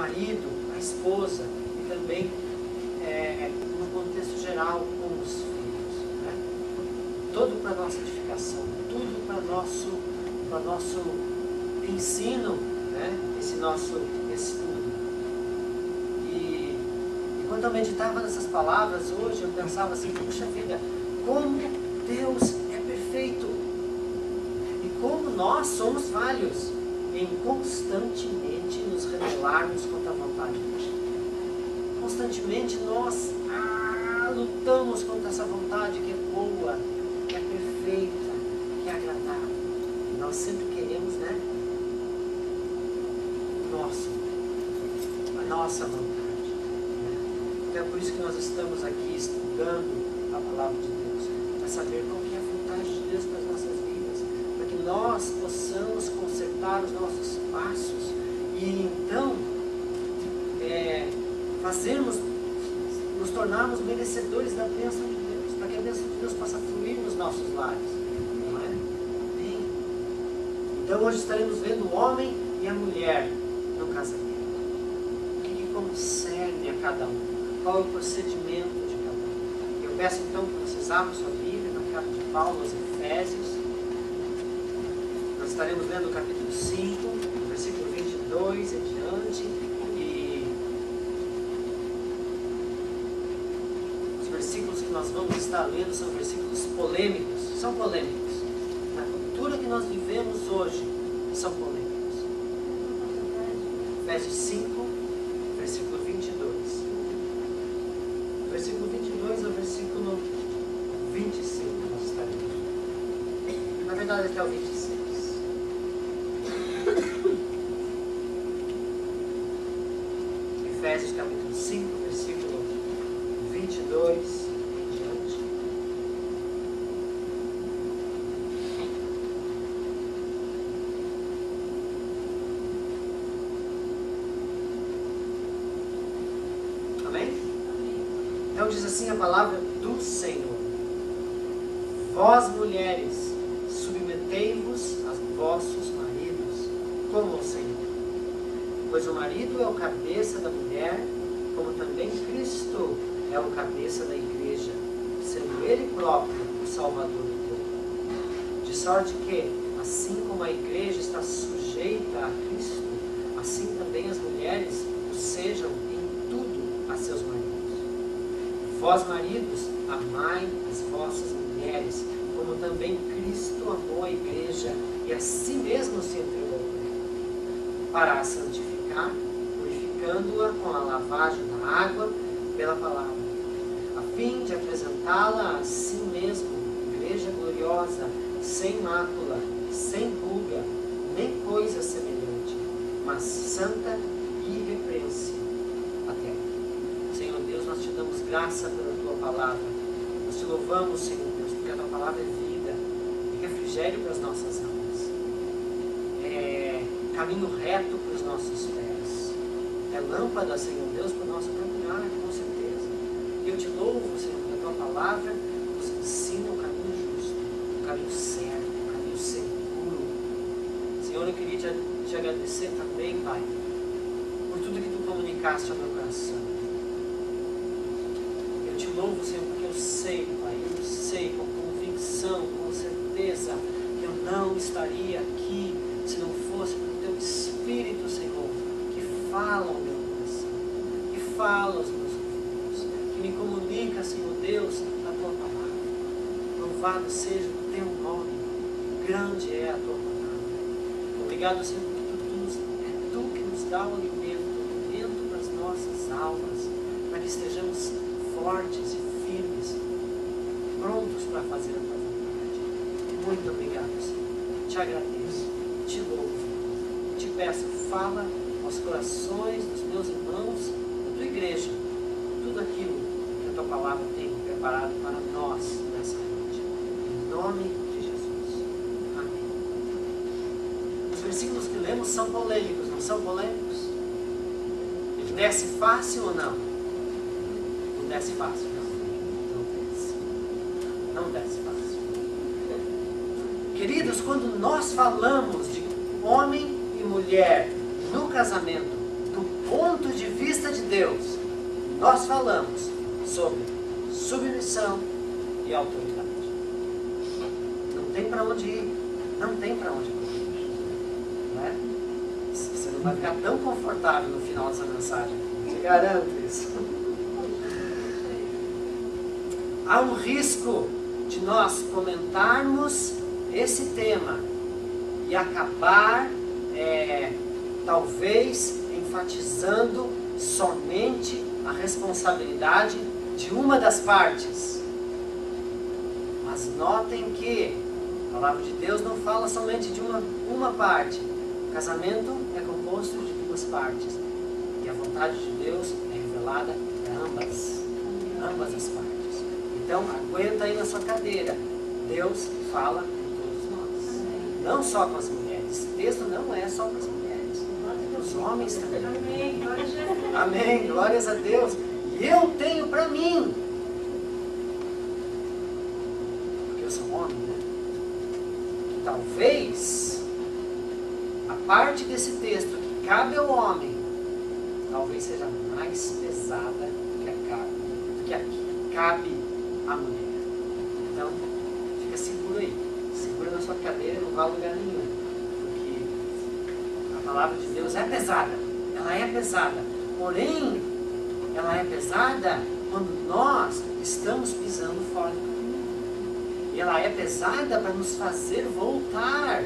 marido, a esposa e também no contexto geral com os filhos, né? Tudo para nossa edificação, tudo para nosso ensino, né? Esse nosso estudo. E quando eu meditava nessas palavras hoje, eu pensava assim, puxa vida, como Deus é perfeito e como nós somos falhos em constantemente nos rebelarmos contra a vontade dele. Constantemente nós lutamos contra essa vontade que é boa, que é perfeita, que é agradável. E nós sempre queremos, né? A nossa vontade. Né? Então é por isso que nós estamos aqui estudando a palavra de Deus, para saber qual que é a vontade de Deus para as nossas vidas, para que nós possamos consertar os nossos passos e então nos tornarmos merecedores da bênção de Deus, para que a bênção de Deus possa fluir nos nossos lares, não é? Bem, então hoje estaremos vendo o homem e a mulher no casamento. O que concerne a cada um? Qual é o procedimento de cada um? Eu peço então que vocês abram sua Bíblia na carta de Paulo aos Efésios. Nós estaremos lendo o capítulo 5, versículo 22 em diante. Versículos que nós vamos estar lendo são versículos polêmicos. São polêmicos. Na cultura que nós vivemos hoje, são polêmicos. Efésios 5, versículo 22. Versículo 22 ao versículo 25 nós estaremos. Na verdade, até o 26. Efésios capítulo 5, versículo 22 em diante. Amém? Então diz assim a palavra do Senhor: Vós mulheres, submetei-vos a vossos maridos, como ao Senhor. Pois o marido é o cabeça da mulher, como também Cristo é o cabeça da igreja, sendo ele próprio o Salvador do povo. De sorte que, assim como a igreja está sujeita a Cristo, assim também as mulheres o sejam em tudo a seus maridos. Vós, maridos, amai as vossas mulheres, como também Cristo amou a igreja e a si mesmo se entregou por ela, para a santificar, purificando-a com a lavagem da água pela palavra, a fim de apresentá-la a si mesmo, igreja gloriosa, sem mácula, sem ruga, nem coisa semelhante, mas santa e irrepreensível. Até aqui. Senhor Deus, nós te damos graça pela tua palavra. Nós te louvamos, Senhor Deus, porque a tua palavra é vida e refrigério para as nossas almas. É caminho reto para os nossos pés. É lâmpada, Senhor Deus, para o nosso caminhar, com certeza. E eu te louvo, Senhor, que a tua palavra nos ensina o caminho justo, o caminho certo, o caminho seguro. Senhor, eu queria te agradecer também, Pai, por tudo que tu comunicaste ao meu coração. Eu te louvo, Senhor, porque eu sei, Pai, eu sei com convicção, com certeza, que eu não estaria aqui se não fosse pelo teu Espírito, Senhor, que fala ao meu coração, que fala aos meus ouvidos, que me comunica, Senhor Deus, a tua palavra. Louvado seja o teu nome, grande é a tua palavra. Obrigado, Senhor, porque é tu que nos dá o alimento para as nossas almas, para que estejamos fortes e firmes, prontos para fazer a tua vontade. Muito obrigado, Senhor. Te agradeço, te louvo, te peço, fala aos corações dos meus irmãos, da tua igreja, tudo aquilo que a tua palavra tem preparado para nós nessa noite. Em nome de Jesus. Amém. Os versículos que lemos são polêmicos, não são polêmicos? Ele desce fácil ou não? Não desce fácil, não. Não desce. Não desce fácil. Queridos, quando nós falamos de homem e mulher no casamento, do ponto de vista de Deus, nós falamos sobre submissão e autoridade. Não tem para onde ir, não tem para onde correr. Não é? Você não vai ficar tão confortável no final dessa mensagem, te garanto isso. Há um risco de nós comentarmos esse tema e acabar, talvez, enfatizando somente a responsabilidade de uma das partes. Mas notem que a palavra de Deus não fala somente de uma parte. O casamento é composto de duas partes. E a vontade de Deus é revelada para ambas as partes. Então, aguenta aí na sua cadeira. Deus fala com todos nós. Não só com as mulheres. Esse texto não é só para as mulheres. É para os homens também. Amém. Glórias a Deus. E eu tenho para mim. Porque eu sou homem, né? Que talvez a parte desse texto que cabe ao homem talvez seja mais pesada do que a que cabe à mulher. Então, fica seguro aí. Segura na sua cadeira, não vá a lugar nenhum. Porque a palavra de Deus é pesada. Ela é pesada. Porém, ela é pesada quando nós estamos pisando fora do caminho. E ela é pesada para nos fazer voltar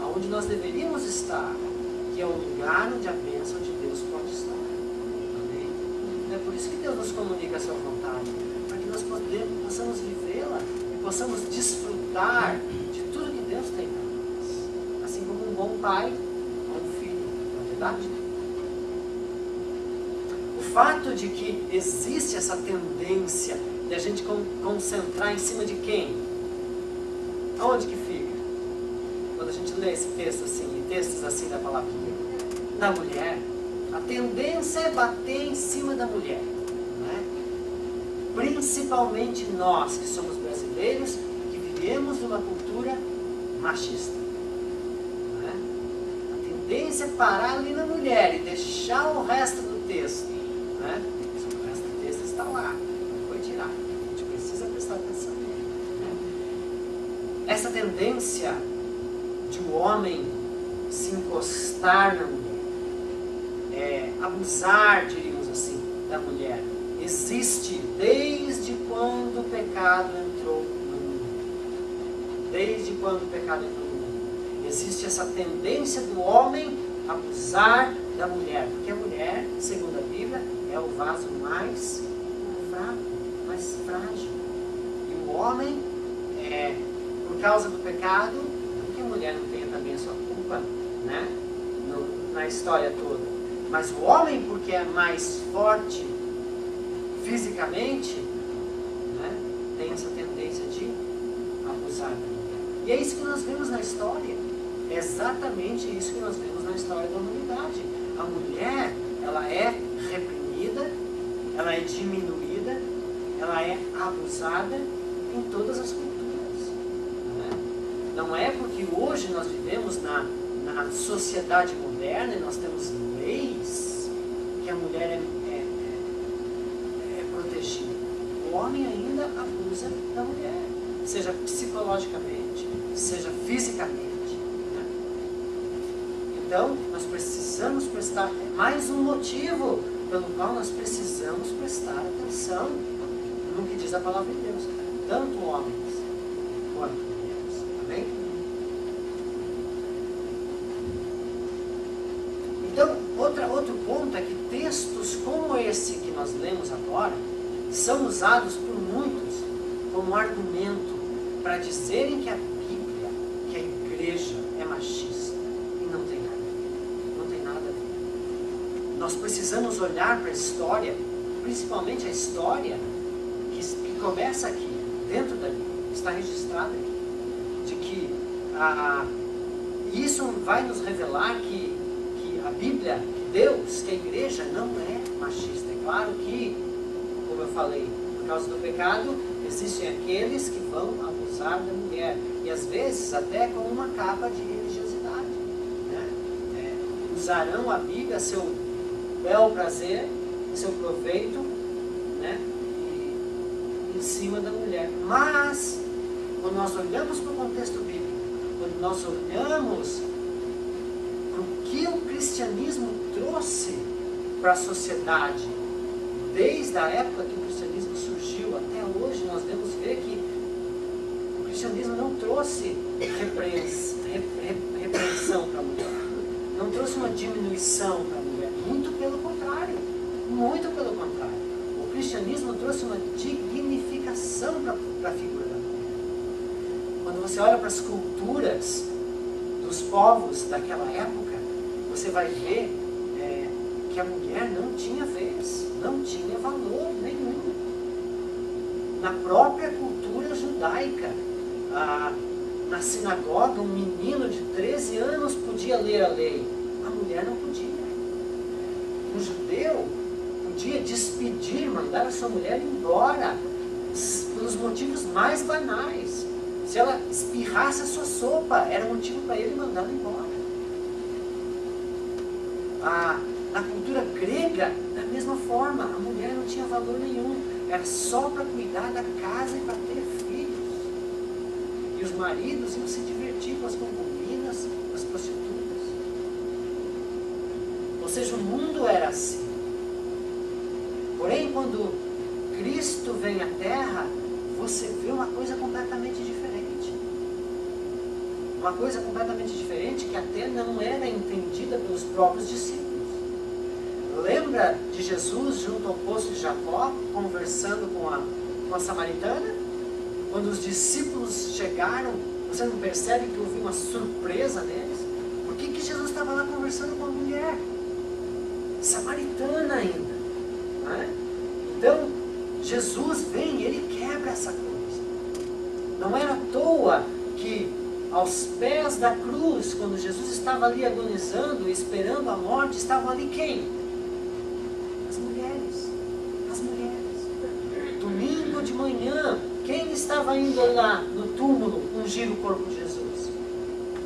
aonde nós deveríamos estar, que é o lugar onde a bênção de Deus pode estar. Amém? É por isso que Deus nos comunica a sua vontade, para que nós possamos vivê-la e possamos desfrutar de tudo que Deus tem para nós. Assim como um bom pai a um filho, não é verdade? O fato de que existe essa tendência de a gente concentrar em cima de quem? Aonde que fica? Quando a gente lê esse texto assim, e textos assim da palavra de Deus, da mulher, a tendência é bater em cima da mulher, não é? Principalmente nós que somos brasileiros, que vivemos numa cultura machista, não é? A tendência é parar ali na mulher e deixar o resto do texto, não é? O resto do texto está lá, não foi tirar, a gente precisa prestar atenção nele, né? Essa tendência de um homem se encostar na mulher, abusar, diríamos assim, da mulher, existe desde quando o pecado entrou no mundo. Desde quando o pecado entrou no mundo. Existe essa tendência do homem abusar da mulher, porque a mulher, segundo a Bíblia, é o vaso mais fraco, mais frágil. E o homem, por causa do pecado, a mulher não tenha também a sua culpa, né? Na história toda. Mas o homem, porque é mais forte fisicamente, né? Tem essa tendência de abusar da mulher. E é isso que nós vemos na história. É exatamente isso que nós vemos na história da humanidade. A mulher, ela é reprimida, ela é diminuída, ela é abusada em todas as culturas. Não é porque hoje nós vivemos na sociedade moderna e nós temos leis que a mulher é protegida. O homem ainda abusa da mulher, seja psicologicamente, seja fisicamente. Né? Então, nós precisamos prestar, mais um motivo pelo qual nós precisamos prestar atenção no que diz a palavra de Deus. Tanto homens quanto então, outro ponto é que textos como esse que nós lemos agora são usados por muitos como argumento para dizerem que a Bíblia, que a igreja é machista. E não tem nada a ver. Não tem nada a ver. Nós precisamos olhar para a história, principalmente a história que começa aqui, dentro da Bíblia, está registrada aqui, de que isso vai nos revelar que a Bíblia, que Deus, que a igreja não é machista. É claro que, como eu falei, por causa do pecado, existem aqueles que vão abusar da mulher. E às vezes até com uma capa de religiosidade. Né? Usarão a Bíblia a seu bel prazer, seu proveito, né? Em cima da mulher. Mas, quando nós olhamos para o contexto bíblico, quando nós olhamos para o que o cristianismo trouxe para a sociedade, desde a época que o cristianismo surgiu até hoje, nós devemos ver que o cristianismo não trouxe repreensão para a mulher, não trouxe uma diminuição para a mulher, muito pelo contrário, muito pelo contrário. O cristianismo trouxe uma dignificação para a figura da mulher. Quando você olha para as culturas dos povos daquela época, você vai ver que a mulher não tinha vez, não tinha valor nenhum. Na própria cultura judaica, na sinagoga, um menino de 13 anos podia ler a lei, a mulher não podia. Um judeu podia despedir, mandar a sua mulher embora, pelos motivos mais banais. Se ela espirrasse a sua sopa, era motivo para ele mandá-la embora. Na cultura grega, da mesma forma, a mulher não tinha valor nenhum. Era só para cuidar da casa e para ter filhos. E os maridos iam se divertir com as concubinas, com as prostitutas. Ou seja, o mundo era assim. Porém, quando Cristo vem à Terra, você vê uma coisa completamente diferente. Uma coisa completamente diferente que até não era entendida pelos próprios discípulos. Lembra de Jesus junto ao poço de Jacó, conversando com a samaritana? Quando os discípulos chegaram, você não percebe que houve uma surpresa neles? Por que Jesus estava lá conversando com a mulher? Samaritana ainda. Não é? Então, Jesus vem e ele quebra essa coisa. Não era à toa que aos pés da cruz, quando Jesus estava ali agonizando, esperando a morte, estavam ali quem? As mulheres. As mulheres. Domingo de manhã, quem estava indo lá no túmulo ungir o corpo de Jesus?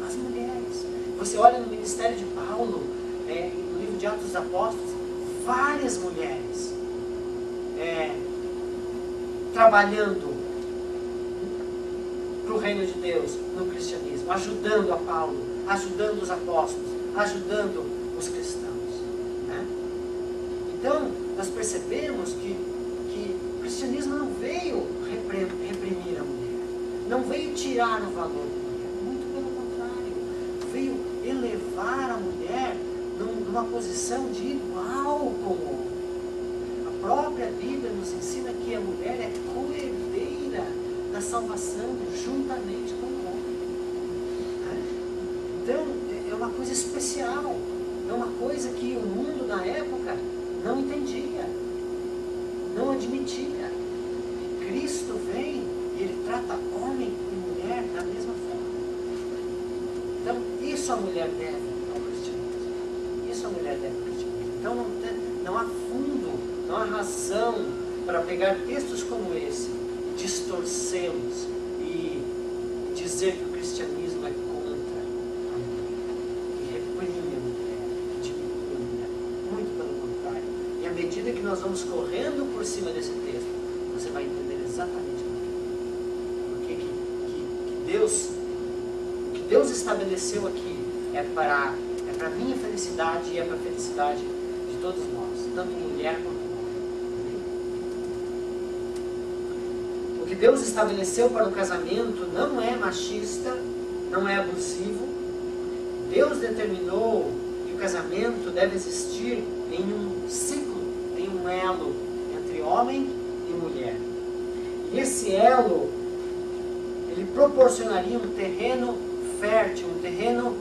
As mulheres. Você olha no ministério de Paulo, no livro de Atos dos Apóstolos, várias mulheres trabalhando para o reino de Deus, no cristianismo, ajudando a Paulo, ajudando os apóstolos, ajudando os cristãos. Né? Então, nós percebemos que o cristianismo não veio reprimir a mulher, não veio tirar o valor da mulher, muito pelo contrário, veio elevar a mulher numa posição de igual com o homem. A própria Bíblia nos ensina que a mulher é coerdeira da salvação juntamente com o homem. Então, é uma coisa especial, é uma coisa que o mundo na época não entendia, não admitia. E Cristo vem e ele trata homem e mulher da mesma forma. Então, isso a mulher deve ao cristianismo. Isso a mulher deve ao cristianismo. Então, não há fundo, não há razão para pegar textos como esse, distorcê-los e dizer que o cristianismo é contra a mulher, que reprime a mulher, que diminui a mulher. Muito pelo contrário. E à medida que nós vamos correndo por cima desse texto, você vai entender exatamente porque que Deus estabeleceu aqui é para a minha felicidade e é para a felicidade de todos nós, tanto mulher quanto homem. O que Deus estabeleceu para o casamento não é machista, não é abusivo. Deus determinou que o casamento deve existir em um ciclo, em um elo entre homem e mulher. E esse elo, ele proporcionaria um terreno fértil, um terreno